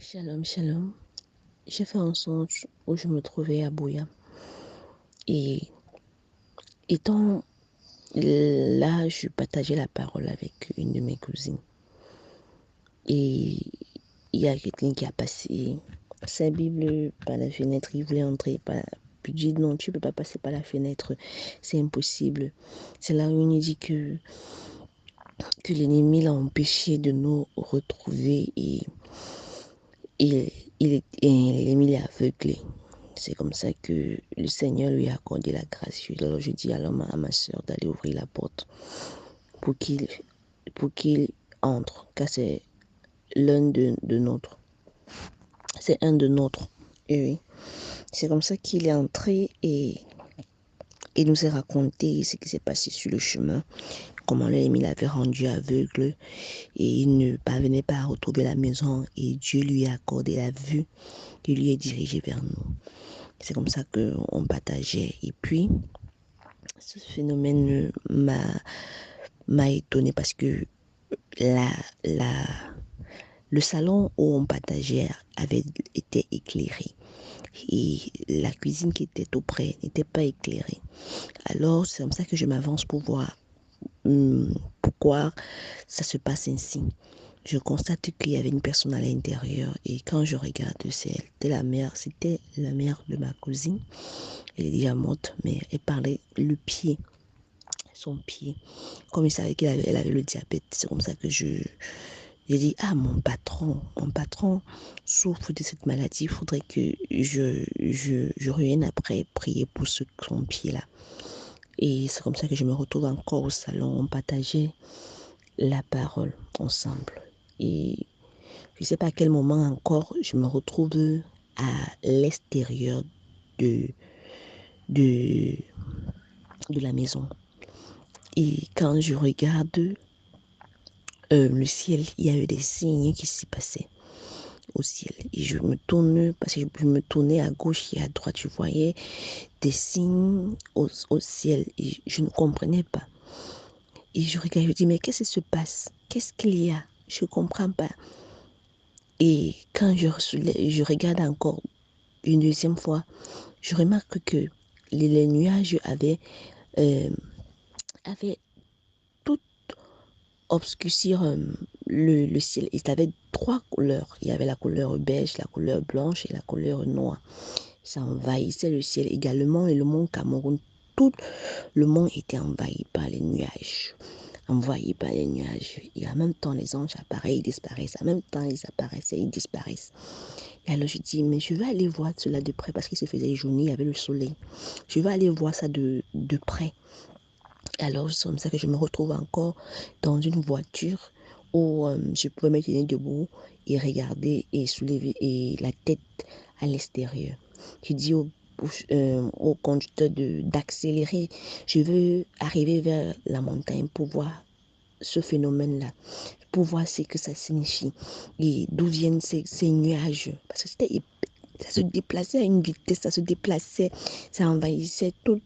Shalom, shalom. J'ai fait un songe où je me trouvais à Bouya. Et étant là, je partageais la parole avec une de mes cousines. Et il y a quelqu'un qui a passé sa Bible par la fenêtre. Il voulait entrer par... Puis je dis non, tu ne peux pas passer par la fenêtre. C'est impossible. C'est là où il nous dit que l'ennemi l'a empêché de nous retrouver et l'ennemi l'a aveuglé. C'est comme ça que le Seigneur lui a accordé la grâce. Alors je dis alors à ma soeur d'aller ouvrir la porte pour qu'il entre, car c'est l'un de notre. C'est un de notre. Et oui. C'est comme ça qu'il est entré et il nous a raconté ce qui s'est passé sur le chemin, comment l'ennemi l'avait rendu aveugle et il ne parvenait pas à retrouver la maison et Dieu lui a accordé la vue qui lui est dirigée vers nous. C'est comme ça qu'on partageait. Et puis, ce phénomène m'a étonnée parce que la, la, le salon où on partageait avait été éclairé et la cuisine qui était auprès n'était pas éclairée. Alors, c'est comme ça que je m'avance pour voir pourquoi ça se passe ainsi. Je constate qu'il y avait une personne à l'intérieur et quand je regarde, c'était la mère de ma cousine. Elle est déjà morte, mais elle parlait le pied, son pied. Comme il savait qu'elle avait le diabète, c'est comme ça que j'ai dit, ah, mon patron souffre de cette maladie, il faudrait que je revienne après prier pour son pied-là. Et c'est comme ça que je me retrouve encore au salon, on partageait la parole ensemble. Et je ne sais pas à quel moment encore je me retrouve à l'extérieur de, de, de la maison. Et quand je regarde le ciel, il y a eu des signes qui s'y passaient au ciel. Et je me tourne, parce que je me tournais à gauche et à droite, je voyais des signes au ciel et je ne comprenais pas. Et je regarde, je dis, mais qu'est-ce qui se passe? Qu'est-ce qu'il y a? Je ne comprends pas. Et quand je regarde encore une deuxième fois, je remarque que les nuages avaient tout obscurcir le ciel. Il avait trois couleurs. Il y avait la couleur beige, la couleur blanche et la couleur noire. Ça envahissait le ciel également et le mont Cameroun. Tout le monde était envahi par les nuages. Envahi par les nuages. Et en même temps, les anges apparaissent, ils disparaissent. En même temps, ils apparaissent et ils disparaissent. Et alors, je dis, mais je vais aller voir cela de près parce qu'il se faisait journée, il y avait le soleil. Je vais aller voir ça de près. Alors, c'est comme ça que je me retrouve encore dans une voiture où je pouvais me tenir debout et regarder et soulever et la tête à l'extérieur. Je dis au conducteur d'accélérer. Je veux arriver vers la montagne pour voir ce phénomène-là, pour voir ce que ça signifie et d'où viennent ces nuages. Parce que ça se déplaçait à une vitesse, ça se déplaçait, ça envahissait tout,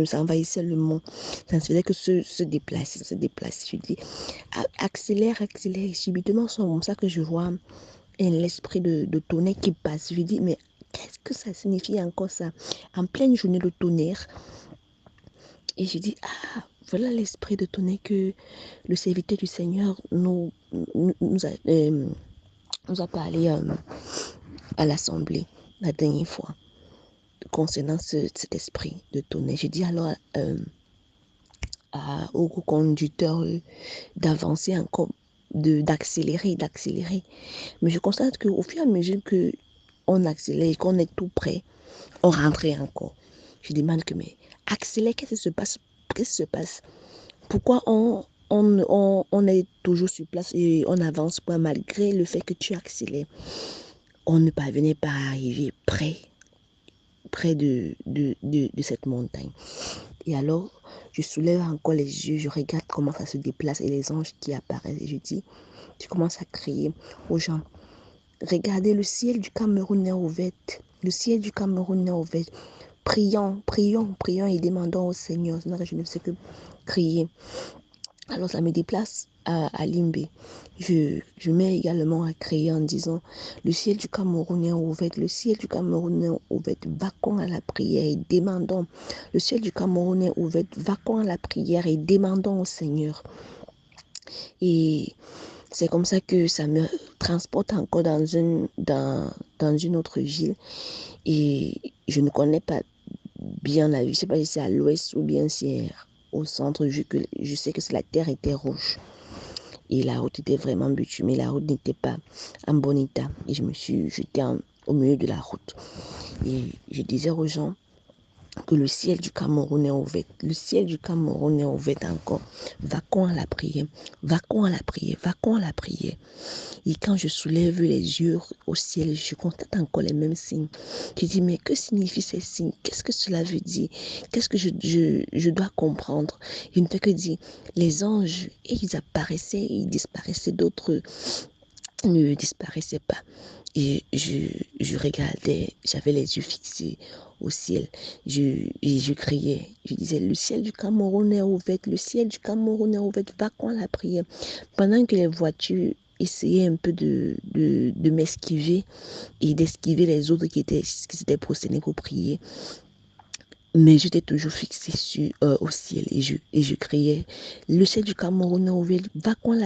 ça envahissait le monde. Ça faisait que se déplacer, se déplacer. Je dis, accélère, accélère. Et subitement, c'est comme ça que je vois l'esprit de tonnerre qui passe. Je dis, mais qu'est-ce que ça signifie encore ça? En pleine journée de tonnerre. Et je dis, ah, voilà l'esprit de tonnerre que le serviteur du Seigneur nous a parlé à l'Assemblée la dernière fois concernant cet esprit de tonnerre. J'ai dit alors au conducteur d'avancer encore, d'accélérer. Mais je constate qu'au fur et à mesure qu'on accélère, qu'on est tout près, on rentrait encore. Je demande que, mais accélère, qu'est-ce qui se passe? Qu'est-ce qui se passe? Pourquoi on est toujours sur place et on n'avance pas malgré le fait que tu accélères? On ne parvenait pas à arriver près de cette montagne. Et alors, je soulève encore les yeux, je regarde comment ça se déplace et les anges qui apparaissent. Et je dis, tu commences à crier aux gens, regardez, le ciel du Cameroun est ouvert. Le ciel du Cameroun est ouvert. Prions et demandons au Seigneur. Sinon, je ne sais que crier. Alors ça me déplace à Limbé. Je mets également à créer en disant le ciel du Cameroun est ouvert, le ciel du Cameroun est ouvert, vaquons à la prière et demandons. Le ciel du Cameroun est ouvert, vaquons à la prière et demandons au Seigneur. Et c'est comme ça que ça me transporte encore dans une autre ville. Et je ne connais pas bien la ville, je ne sais pas si c'est à l'ouest ou bien si c'est au centre, vu que je sais que la terre était rouge. Et la route était vraiment bitumée, la route n'était pas en bon état. Et je me suis jetée au milieu de la route. Et je disais aux gens que le ciel du Cameroun est ouvert. Le ciel du Cameroun est ouvert encore. Vaquons à la prière. Vaquons à la prière. Vaquons à la prière. Et quand je soulève les yeux au ciel, je constate encore les mêmes signes. Je dis, mais que signifient ces signes? Qu'est-ce que cela veut dire? Qu'est-ce que je dois comprendre? Il ne fait que dire, les anges, et ils apparaissaient, ils disparaissaient, d'autres ne disparaissaient pas. Et je regardais, j'avais les yeux fixés au ciel. Et je criais, je disais, le ciel du Cameroun est ouvert, le ciel du Cameroun est ouvert, vaquons à la prière. Pendant que les voitures essayaient un peu de m'esquiver et d'esquiver les autres qui s'étaient procédés pour prier, mais j'étais toujours fixée au ciel et je criais, le ciel du Cameroun est ouvert, vaquons à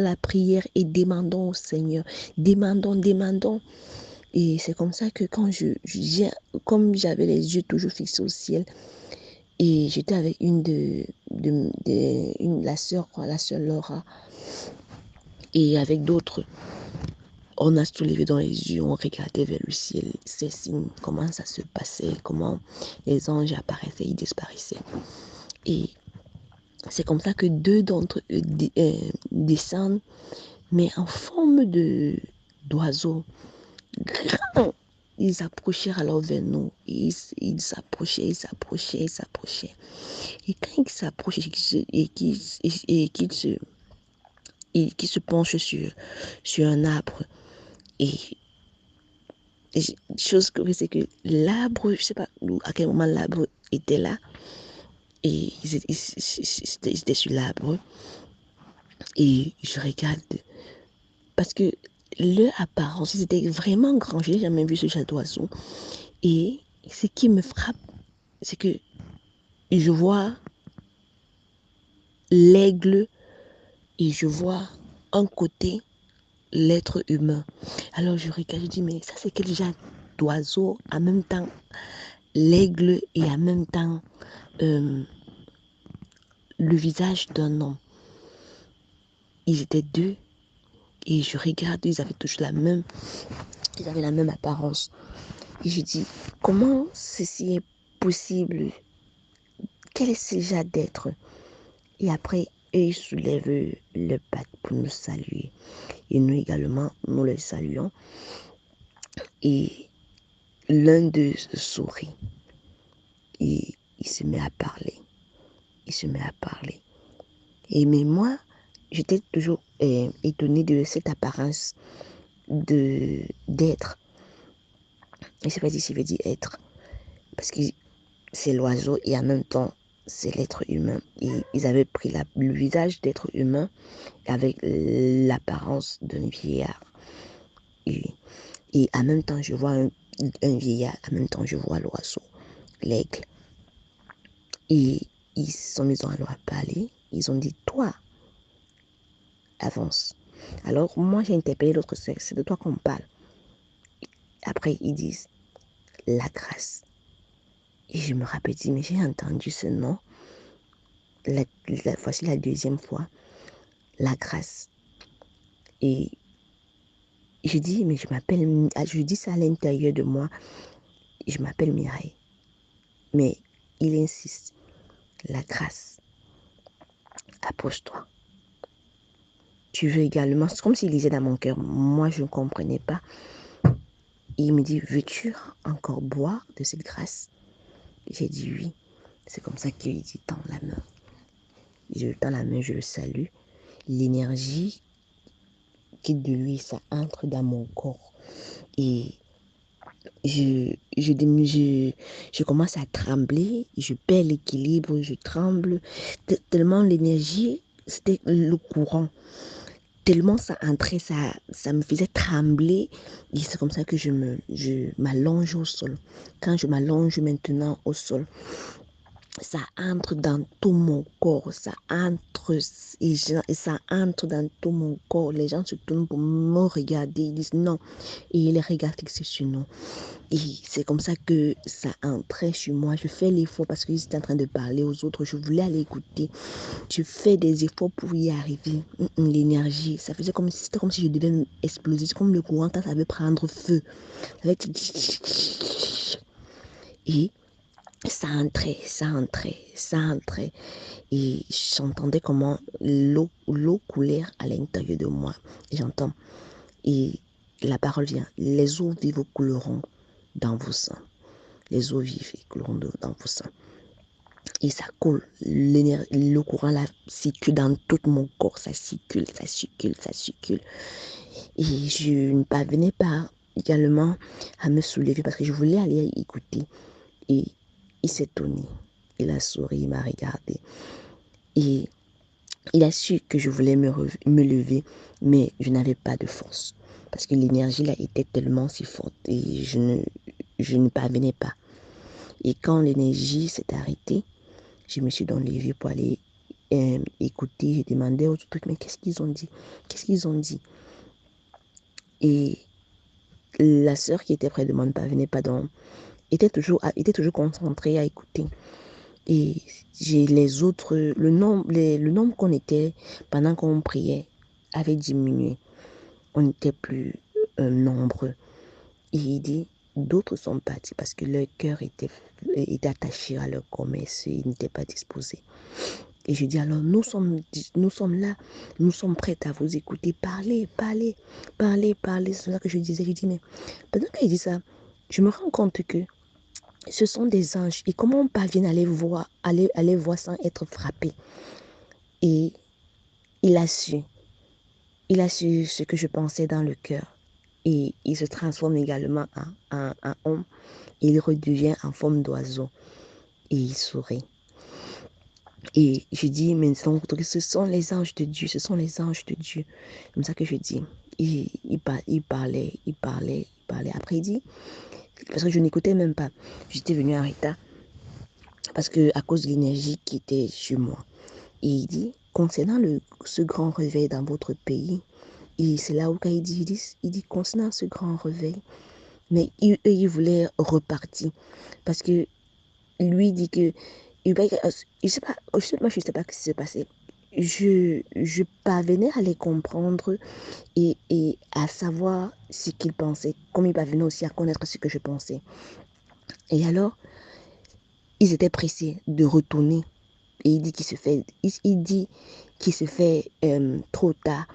la prière et demandons au Seigneur, demandons. Et c'est comme ça que quand comme j'avais les yeux toujours fixés au ciel, et j'étais avec la sœur Laura, et avec d'autres, on a soulevé dans les yeux, on regardait vers le ciel, ces signes, comment ça se passait, comment les anges apparaissaient, ils disparaissaient. Et c'est comme ça que deux d'entre eux descendent, mais en forme d'oiseaux grands. Ils approchaient alors vers nous. Ils s'approchaient. Et quand ils s'approchent et qu'ils se penchent sur un arbre, et chose que c'est que l'arbre, je ne sais pas à quel moment l'arbre était là, et ils étaient sur l'arbre, et je regarde, parce que leur apparence, ils étaient vraiment grands, je n'ai jamais vu ce genre d'oiseau, et ce qui me frappe, c'est que je vois l'aigle et je vois un côté l'être humain. Alors je regarde, je dis, mais ça c'est quel genre d'oiseau, en même temps l'aigle et en même temps le visage d'un homme. Ils étaient deux et je regarde, ils avaient tous ils avaient la même apparence. Et je dis, comment ceci est possible? Quel est ce genre d'être? Et après, eux, ils soulèvent le pattes pour nous saluer. Et nous également, nous les saluons. Et l'un d'eux sourit. Et il se met à parler. Et mais moi, j'étais toujours étonnée de cette apparence d'être. Je ne sais pas si ça veut dire être. Parce que c'est l'oiseau et en même temps, c'est l'être humain. Et ils avaient pris le visage d'être humain avec l'apparence d'un vieillard. Et en même temps, je vois un vieillard, en même temps, je vois l'oiseau, l'aigle. Et ils sont mis à leur parler. Ils ont dit, toi, avance. Alors, moi, j'ai interpellé l'autre sexe, c'est de toi qu'on parle. Après, ils disent, la grâce. Et je me rappelle, mais j'ai entendu ce nom. Voici la deuxième fois, la grâce. Et je dis, mais je dis ça à l'intérieur de moi, je m'appelle Mireille. Mais il insiste, la grâce, approche-toi. Tu veux également, c'est comme s'il disait dans mon cœur, moi je ne comprenais pas. Il me dit, veux-tu encore boire de cette grâce? J'ai dit oui. C'est comme ça qu'il dit, tends la main. Je tends la main, je le salue. L'énergie qui de lui, ça entre dans mon corps. Et je commence à trembler, je perds l'équilibre, je tremble. Tellement l'énergie c'était le courant. Tellement ça entrait, ça me faisait trembler. Et c'est comme ça que je m'allonge au sol. Quand je m'allonge maintenant au sol, ça entre dans tout mon corps, ça entre et ça entre dans tout mon corps. Les gens se tournent pour me regarder, ils disent non, et ils les regardent fixés sur nous. Et c'est comme ça que ça entrait sur moi. Je fais l'effort parce qu'ils étaient en train de parler aux autres. Je voulais aller écouter. Je fais des efforts pour y arriver. L'énergie, ça faisait comme si c'était comme si je devais exploser. C'est comme le courant quand ça veut prendre feu. Ça veut... Et ça entrait, ça entrait, ça entrait. Et j'entendais comment l'eau coulait à l'intérieur de moi. Et j'entends. Et la parole vient. Les eaux vives couleront dans vos sangs. Les eaux vives couleront dans vos sangs. Et ça coule. Le courant là circule dans tout mon corps. Ça circule, ça circule, ça circule. Et je ne parvenais pas également à me soulever parce que je voulais aller écouter. Et il s'est tourné. Il a souri, il m'a regardé. Et il a su que je voulais me lever, mais je n'avais pas de force. Parce que l'énergie là était tellement si forte et je ne parvenais pas. Et quand l'énergie s'est arrêtée, je me suis donc levée pour aller écouter. J'ai demandé aux trucs, mais qu'est-ce qu'ils ont dit? Qu'est-ce qu'ils ont dit? Et la sœur qui était près de moi ne parvenait pas, donc était toujours concentrée à écouter. Et les autres, le nombre qu'on était pendant qu'on priait avait diminué. On n'était plus nombreux. Et il dit, d'autres sont partis parce que leur cœur était attaché à leur commerce et ils n'étaient pas disposés. Et je dis alors, nous sommes là, nous sommes prêts à vous écouter, parlez. C'est là que je dis, mais pendant qu'il dit ça, je me rends compte que ce sont des anges. Et comment on parvient à les voir sans être frappé? Et il a su ce que je pensais dans le cœur. Et il se transforme également en homme. Il redevient en forme d'oiseau. Et il sourit. Et je dis, mais ce sont les anges de Dieu, ce sont les anges de Dieu. C'est comme ça que je dis. Il parlait. Après, il dit, parce que je n'écoutais même pas. J'étais venue en retard parce que à cause de l'énergie qui était sur moi. Et il dit, concernant ce grand réveil dans votre pays, et c'est là où quand il dit concernant ce grand réveil, mais il voulait repartir parce que lui dit que je sais pas ce qui s'est passé. Je parvenais à les comprendre et à savoir ce qu'ils pensaient, comme il parvenait aussi à connaître ce que je pensais. Et alors, ils étaient pressés de retourner. Et il dit qu'il se fait trop tard.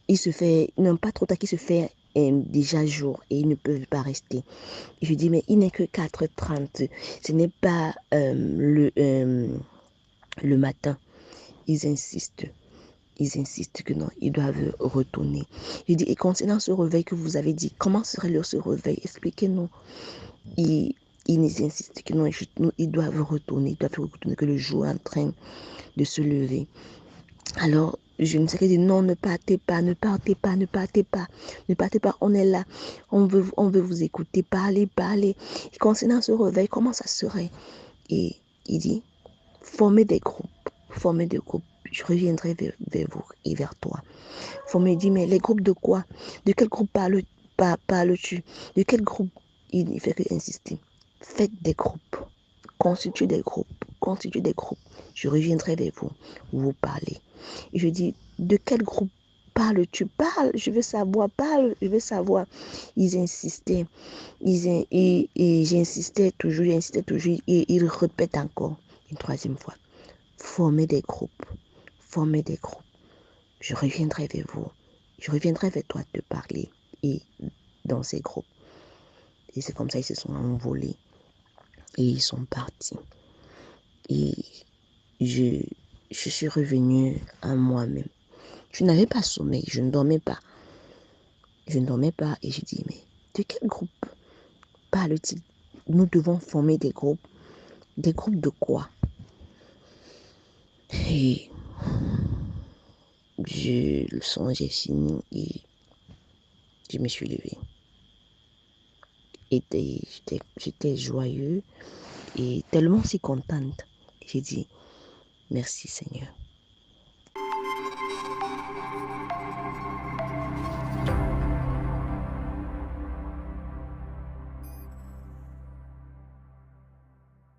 Il se fait, non pas trop tard, qu'il se fait déjà jour et ils ne peuvent pas rester. Je dis, mais il n'est que 4h30. Ce n'est pas le matin. Ils insistent que non, ils doivent retourner. Je dis, et concernant ce réveil que vous avez dit, comment serait leur ce réveil? Expliquez-nous. Ils insistent que non, ils doivent retourner, que le jour est en train de se lever. Alors, je me suis dit, non, ne partez pas, on est là, on veut vous écouter, parlez. Et concernant ce réveil, comment ça serait? Et il dit, formez des groupes, je reviendrai vers vous et vers toi. Il dit, mais les groupes de quoi? De quel groupe parles-tu? De quel groupe? Il fait que insister. Faites des groupes, constituez des groupes. Je reviendrai vers vous, vous parlez. Et je dis, de quel groupe parles-tu? Parle, je veux savoir, parle, je veux savoir. Ils insistaient, et j'insistais toujours, et ils répètent encore une troisième fois. Formez des groupes. Je reviendrai vers vous. Je reviendrai vers toi te parler. Et dans ces groupes. Et c'est comme ça, ils se sont envolés. Et ils sont partis. Et je suis revenue à moi-même. Je n'avais pas sommeil, je ne dormais pas. Et je dis, mais de quel groupe parle-t-il? Nous devons former des groupes. Des groupes de quoi? Et le songe est fini et je me suis levée. J'étais joyeux et tellement si contente. J'ai dit, merci Seigneur.